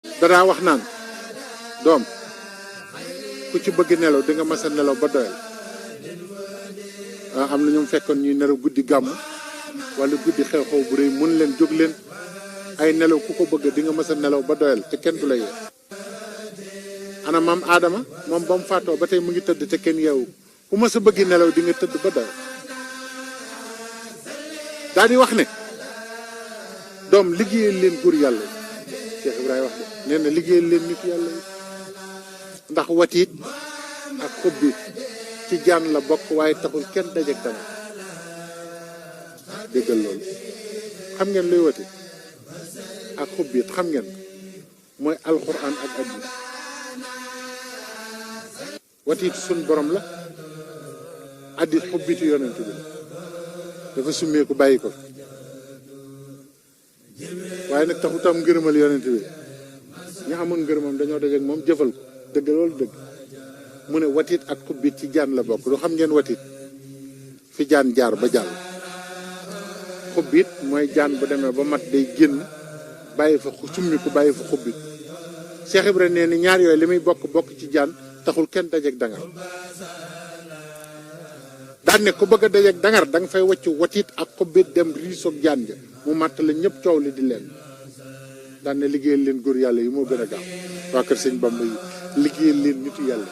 danaa wax naan doom ku ci bëgg nelaw di nga mas a nelaw ba doyal. am na ñoom fekkoon ñuy nelaw guddi gàmm wala guddi xew-xew bu rëy mun leen jóg leen ay nelaw ku ko bëgg di nga mas a nelaw ba doyal te kenn du la yee. ana maam Adama moom ba mu faatoo ba tey mu ngi tëdd te kenn yeewu ku mas a bëgg nelaw di nga tëdd ba doyal. daal di wax ne doom liggéeyal leen góor yàlla yi Cheikh Ibrahima wax de nee na liggéeyal leen nit yàlla yi ndax watiit ak xubbi ci jaan la bokk waaye taxul kenn dajeek dara déggal loolu. xam ngeen luy watiit ak xubbiit xam ngeen mooy alxuraan ak hadiis. watiit suñ borom la hadiis xubbitu yonent bi dafa summeeku bàyyi ko waaye nag taxutam ngërëmal yonent bi ñu amoon ngërëmam dañoo dajeek moom jëfal ko dëgg loolu dëgg. mu ne watiit ak xubbit ci jaan la bokk du xam ngeen watiit fi jaan jaar ba jàll. xubbit mooy jaan bu demee ba mat day génn bàyyi fa summi ku bàyyi fa xubbit. Cheikh Ibrahima nee ni ñaar yooyu li muy bokk ci jaan taxul kenn dajeek dangar. daan ne ku bëgg a dajeek dangar da nga fay wàcc watiit ak xubbit dem riisoog jaan ja mu màtt la ñëpp coow li di leen. daan ne liggéeyal leen góor yàlla yi moo gën a gaaw waa kër sëñ Bamba yi liggéeyal leen nitu yàlla